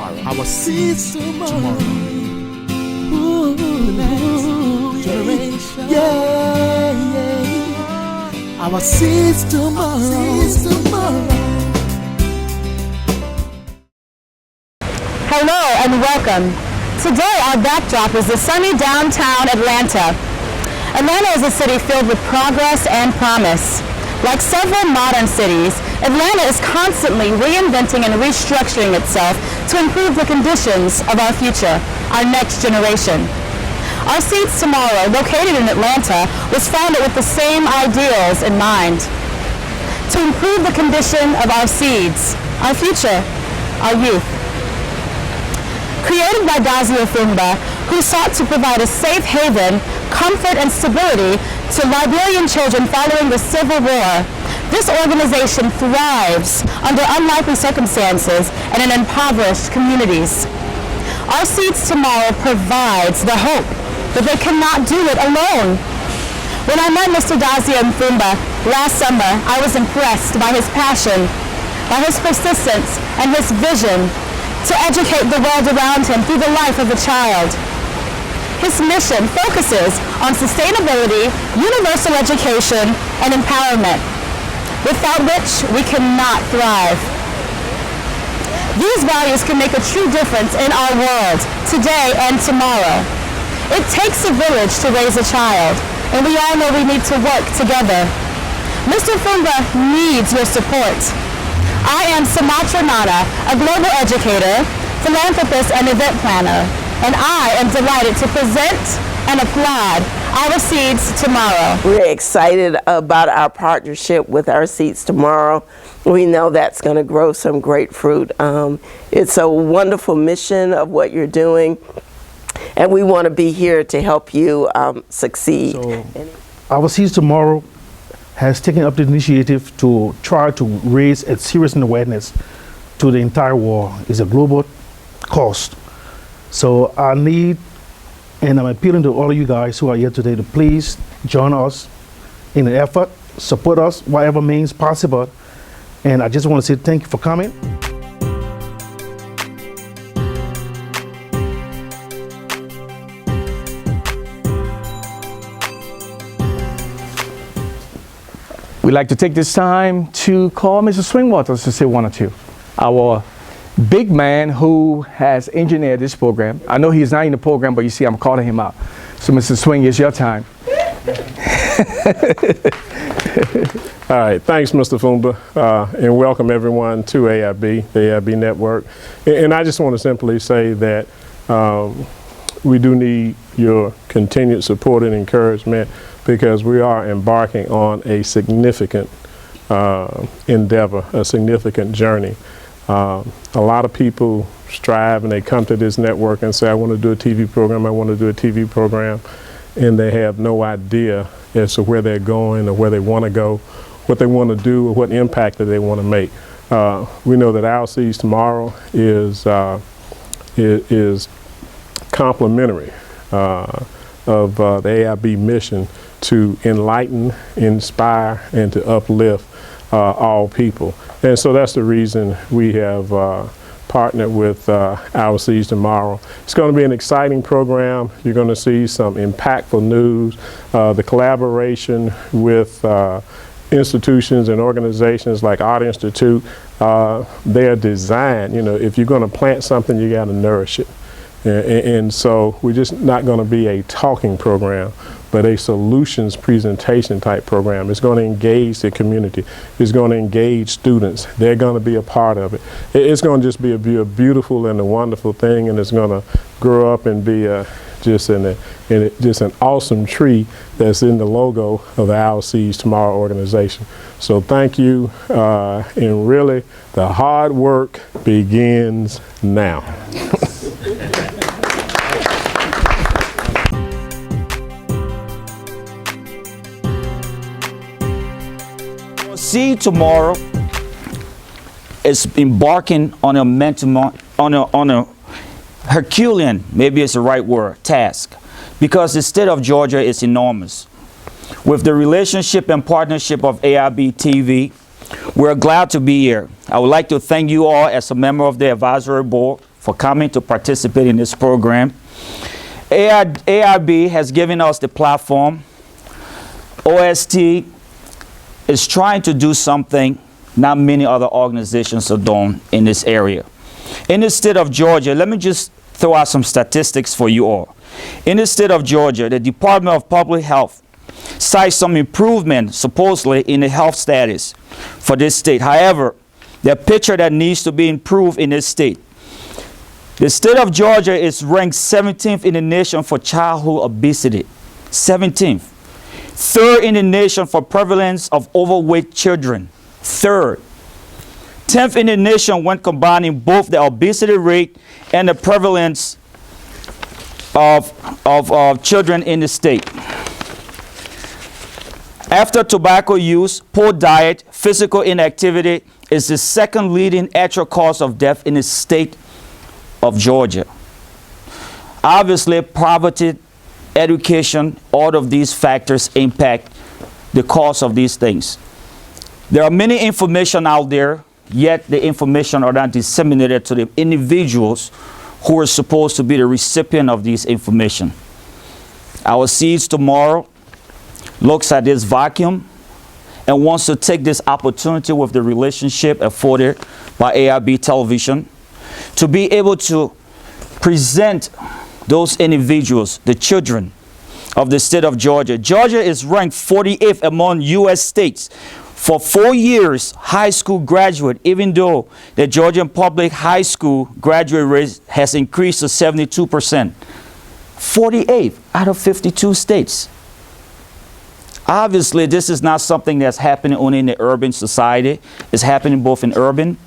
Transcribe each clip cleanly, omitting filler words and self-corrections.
tomorrow. Our seeds tomorrow. Ooh, next generation. Yeah. Our seeds tomorrow. Hello and welcome. Today our backdrop is the sunny downtown Atlanta. Atlanta is a city filled with progress and promise. Like several modern cities, Atlanta is constantly reinventing and restructuring itself to improve the conditions of our future, our next generation. Our Seeds Tomorrow, located in Atlanta, was founded with the same ideals in mind. To improve the condition of our seeds, our future, our youth. Created by Dazia Fumba, who sought to provide a safe haven, comfort, and stability to Liberian children following the Civil War, this organization thrives under unlikely circumstances and in impoverished communities. Our Seeds Tomorrow provides the hope that they cannot do it alone. When I met Mr. Dazia Mfumba last summer, I was impressed by his passion, by his persistence, and his vision to educate the world around him through the life of a child. His mission focuses on sustainability, universal education, and empowerment, without which we cannot thrive. These values can make a true difference in our world, today and tomorrow. It takes a village to raise a child, and we all know we need to work together. Mr. Fumba needs your support. I am Sumatra Nana, a global educator, philanthropist, and event planner, and I am delighted to present and applaud Our Seeds Tomorrow. We're excited about our partnership with Our Seeds Tomorrow. We know that's going to grow some great fruit. It's a wonderful mission of what you're doing, and we want to be here to help you succeed. So, Our Seeds Tomorrow has taken up the initiative to try to raise a serious awareness to the entire world. It's a global cause. So I need, and I'm appealing to all of you guys who are here today to please join us in the effort, support us whatever means possible. And I just want to say thank you for coming. We'd like to take this time to call Mr. Swingwaters to say one or two. Our big man who has engineered this program. I know he's not in the program, but you see I'm calling him out. So Mr. Swing, it's your time. All right, thanks Mr. Fumba, and welcome everyone to AIB, the AIB Network. And I just want to simply say that we do need your continued support and encouragement, because we are embarking on a significant endeavor, a significant journey. A lot of people strive and they come to this network and say, I want to do a TV program, I want to do a TV program, and they have no idea as to where they're going or where they want to go, what they want to do, or what impact that they want to make. We know that Our Seeds Tomorrow is complementary of the AIB mission to enlighten, inspire, and to uplift all people. And so that's the reason we have partnered with Our Seeds Tomorrow. It's going to be an exciting program. You're going to see some impactful news, the collaboration with institutions and organizations like Art Institute. They're designed, you know, if you're going to plant something, you got to nourish it. And so we're just not going to be a talking program, but a solutions presentation type program. It's going to engage the community. It's going to engage students. They're going to be a part of it. It's going to just be a beautiful and a wonderful thing, and it's going to grow up and be just an awesome tree that's in the logo of the Our Seeds Tomorrow organization. So thank you, and really the hard work begins now. Seed Tomorrow is embarking on a Herculean, maybe it's the right word, task, because the state of Georgia is enormous. With the relationship and partnership of AIB TV, we're glad to be here. I would like to thank you all as a member of the advisory board for coming to participate in this program. AIB has given us the platform. OST is trying to do something not many other organizations are doing in this area. In the state of Georgia, let me just throw out some statistics for you all. In the state of Georgia, the Department of Public Health cites some improvement supposedly in the health status for this state. However, the picture that needs to be improved in this state. The state of Georgia is ranked 17th in the nation for childhood obesity. 17th. 3rd in the nation for prevalence of overweight children. 3rd. 10th in the nation when combining both the obesity rate and the prevalence of children in the state. After tobacco use, poor diet, physical inactivity is the 2nd leading actual cause of death in the state of Georgia. Obviously, poverty, education, all of these factors impact the cause of these things. There are many information out there, yet the information are not disseminated to the individuals who are supposed to be the recipient of this information. Our Seeds Tomorrow looks at this vacuum and wants to take this opportunity with the relationship afforded by AIB television to be able to present those individuals, the children of the state of Georgia. Georgia is ranked 48th among U.S. states for 4 years high school graduate, even though the Georgian public high school graduate rate has increased to 72%. 48th out of 52 states. Obviously, this is not something that's happening only in the urban society. It's happening both in urban,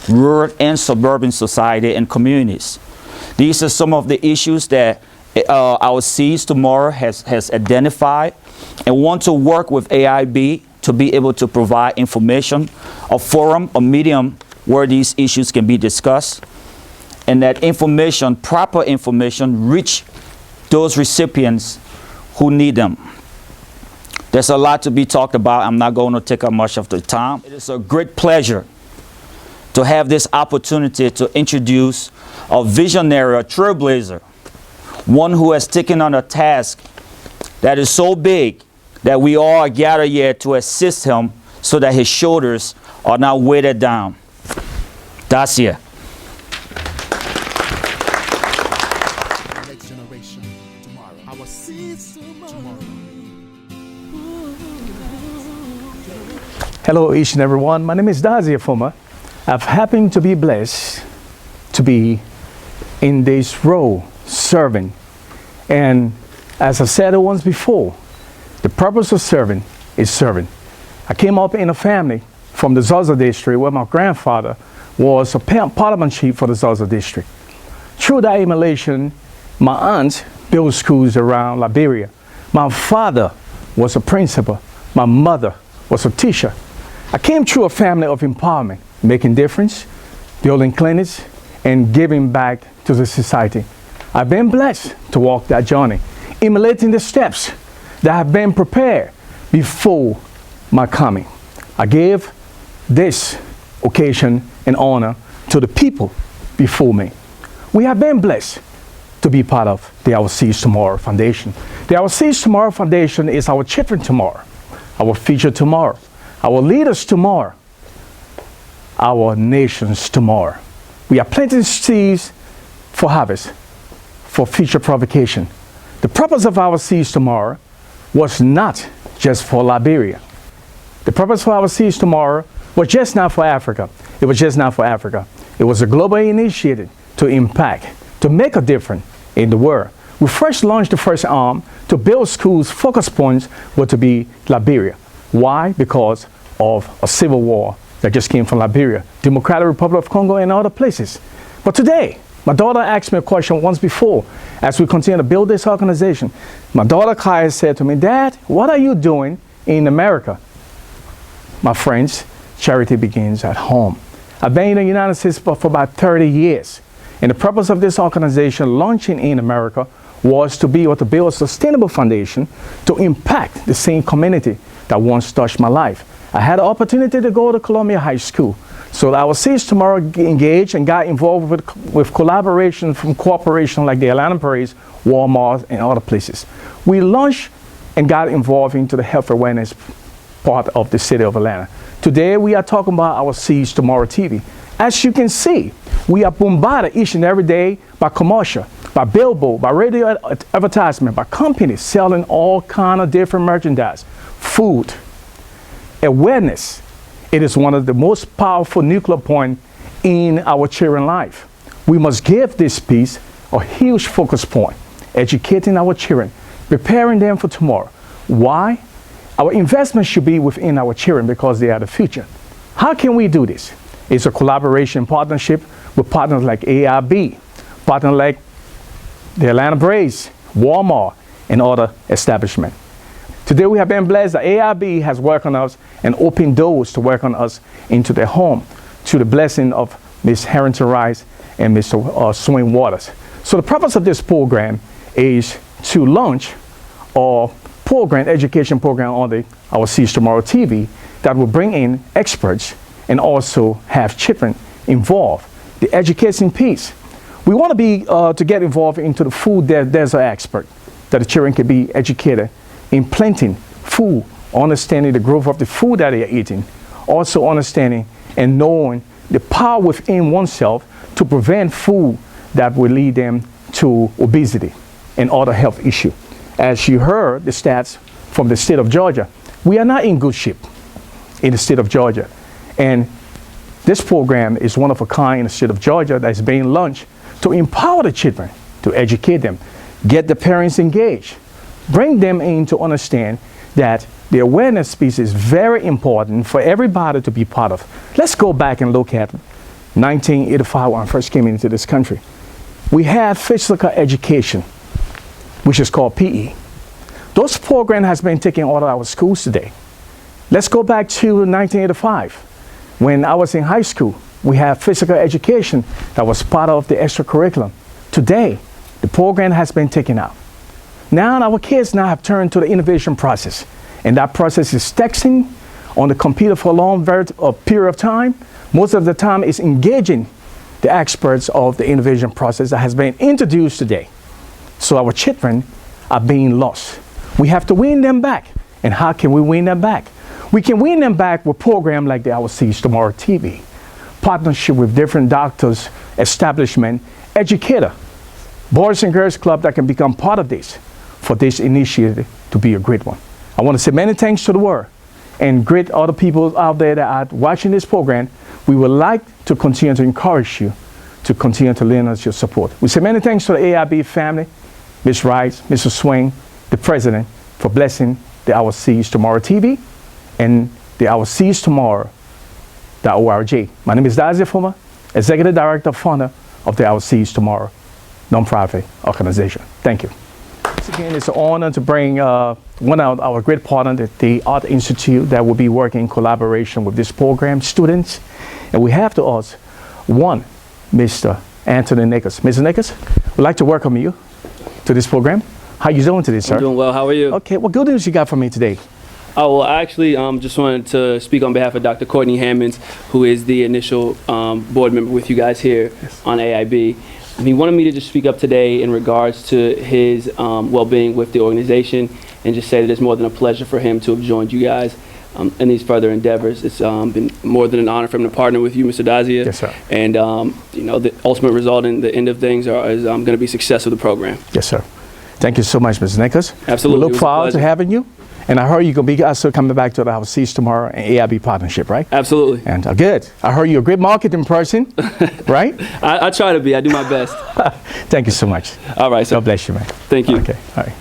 rural, and suburban society and communities. These are some of the issues that our Seeds Tomorrow has identified and want to work with AIB to be able to provide information, a forum, a medium where these issues can be discussed, and that information, proper information, reach those recipients who need them. There's a lot to be talked about. I'm not going to take up much of the time. It is a great pleasure to have this opportunity to introduce a visionary, a trailblazer, one who has taken on a task that is so big that we all are gathered here to assist him so that his shoulders are not weighted down. Dacia. Next generation tomorrow. Our seeds tomorrow. Hello, each and everyone. My name is Dacia Fuma. I've happened to be blessed to be in this role, serving. And as I said it once before, the purpose of serving is serving. I came up in a family from the Zaza district where my grandfather was a parliament chief for the Zaza district. Through that emulation, my aunt built schools around Liberia. My father was a principal. My mother was a teacher. I came through a family of empowerment, making difference, building clinics, and giving back to the society. I've been blessed to walk that journey, emulating the steps that have been prepared before my coming. I gave this occasion and honor to the people before me. We have been blessed to be part of the Our Seeds Tomorrow Foundation. The Our Seeds Tomorrow Foundation is our children tomorrow, our future tomorrow, our leaders tomorrow, our nations tomorrow. We are planting seeds for harvest, for future provocation. The purpose of Our Seeds Tomorrow was not just for Liberia. The purpose for Our Seeds Tomorrow was just not for Africa. It was just not for Africa. It was a global initiative to impact, to make a difference in the world. We first launched the first arm to build schools. Focus points were to be Liberia. Why? Because of a civil war that just came from Liberia, Democratic Republic of Congo, and other places. But today, my daughter asked me a question once before as we continue to build this organization. My daughter Kaya said to me, "Dad, what are you doing in America?" My friends, charity begins at home. I've been in the United States for about 30 years. And the purpose of this organization launching in America was to be able to build a sustainable foundation to impact the same community that once touched my life. I had the opportunity to go to Columbia High School So our Seeds Tomorrow engaged and got involved with collaboration from corporations like the Atlanta Braves, Walmart, and other places. We launched and got involved into the health awareness part of the city of Atlanta. Today we are talking about our Seeds Tomorrow TV. As you can see, we are bombarded each and every day by commercial, by billboard, by radio advertisement, by companies selling all kind of different merchandise, food, awareness. It is one of the most powerful nuclear points in our children's life. We must give this piece a huge focus point, educating our children, preparing them for tomorrow. Why? Our investment should be within our children because they are the future. How can we do this? It's a collaboration partnership with partners like AIB, partners like the Atlanta Braves, Walmart, and other establishments. Today we have been blessed that AIB has worked on us and opened doors to work on us into their home to the blessing of Ms. Harrington Rice and Mr. Swing Waters. So the purpose of this program is to launch a program, education program on our Seeds Tomorrow TV that will bring in experts and also have children involved. The education piece. We want to be to get involved into the food there's an expert, that the children can be educated in planting food, understanding the growth of the food that they are eating, also understanding and knowing the power within oneself to prevent food that will lead them to obesity and other health issues. As you heard the stats from the state of Georgia, we are not in good shape in the state of Georgia. And this program is one of a kind in the state of Georgia that is being launched to empower the children, to educate them, get the parents engaged, bring them in to understand that the awareness piece is very important for everybody to be part of. Let's go back and look at 1985 when I first came into this country. We had physical education, which is called PE. Those programs has been taken out of our schools today. Let's go back to 1985. When I was in high school, we had physical education that was part of the extracurriculum. Today, the program has been taken out. Now our kids now have turned to the innovation process, and that process is texting on the computer for a long period of time. Most of the time is engaging the experts of the innovation process that has been introduced today. So our children are being lost. We have to win them back. And how can we win them back? We can win them back with programs like the Our Seeds Tomorrow TV, partnership with different doctors, establishment, educator, Boys and Girls Club that can become part of this, for this initiative to be a great one. I want to say many thanks to the world and great other people out there that are watching this program. We would like to continue to encourage you to continue to lend us your support. We say many thanks to the AIB family, Ms. Rice, Mr. Swing, the president, for blessing the Our Seeds Tomorrow TV and the Our Seeds Tomorrow.org. My name is Dazi Fuma, Executive Director, founder of the Our Seeds Tomorrow nonprofit organization. Thank you. Once again, it's an honor to bring one of our great partners, the Art Institute, that will be working in collaboration with this program, students. And we have to us one, Mr. Anthony Nichols. Mr. Nichols, we'd like to welcome you to this program. How you doing today, sir? I'm doing well. How are you? Okay, what good news you got for me today? Oh, well, I actually just wanted to speak on behalf of Dr. Courtney Hammonds, who is the initial board member with you guys here on AIB. He wanted me to just speak up today in regards to his well-being with the organization and just say that it's more than a pleasure for him to have joined you guys in these further endeavors. It's been more than an honor for him to partner with you, Mr. Dazia. Yes, sir. And, you know, the ultimate result in the end of things is going to be success of the program. Yes, sir. Thank you so much, Mr. Nichols. Absolutely. We look forward to having you. And I heard you're going to be also coming back to the Our Seeds Tomorrow and AIB partnership, right? Absolutely. And good. I heard you're a great marketing person, right? I try to be. I do my best. Thank you so much. All right, sir. God bless you, man. Thank you. Okay, all right.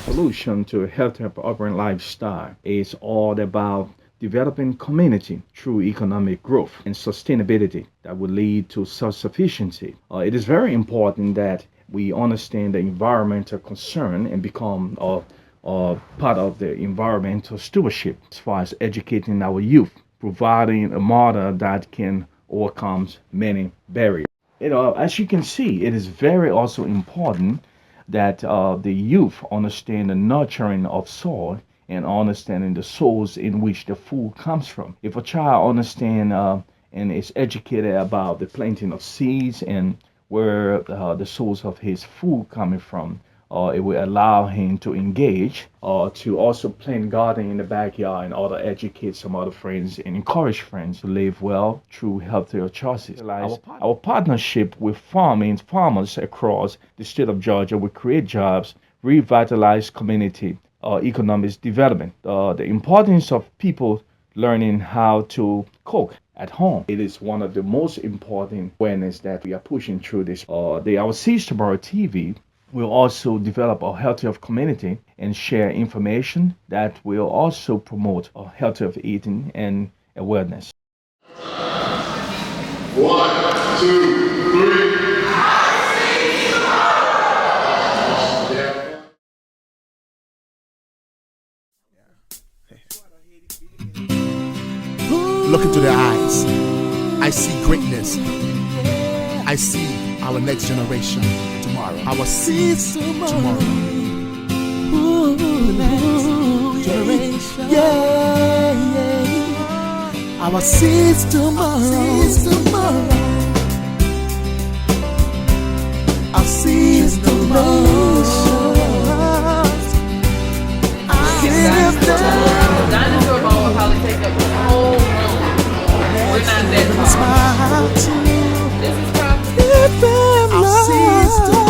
Solution to a healthier urban lifestyle is all about developing community through economic growth and sustainability that will lead to self-sufficiency. It is very important that we understand the environmental concern and become part of the environmental stewardship as far as educating our youth, providing a model that can overcome many barriers. As you can see, it is very also important that the youth understand the nurturing of soil and understanding the soils in which the food comes from. If a child understand and is educated about the planting of seeds and where the source of his food coming from. It will allow him to engage, to also plant garden in the backyard and also educate some other friends and encourage friends to live well through healthier choices. Our partnership with farmers across the state of Georgia will create jobs, revitalize community economic development. The importance of people learning how to cook at home. It is one of the most important awareness that we are pushing through this. Our Seeds Tomorrow TV will also develop a healthier community and share information that will also promote a healthier eating and awareness. 1, 2, 3. Look into their eyes. I see greatness. I see our next generation tomorrow. Our seeds tomorrow. Ooh, next generation. Yeah. Our seeds tomorrow. Our seeds tomorrow. Dinosaur bone will probably take up the whole room. We're not that tall. This is probably our seeds tomorrow.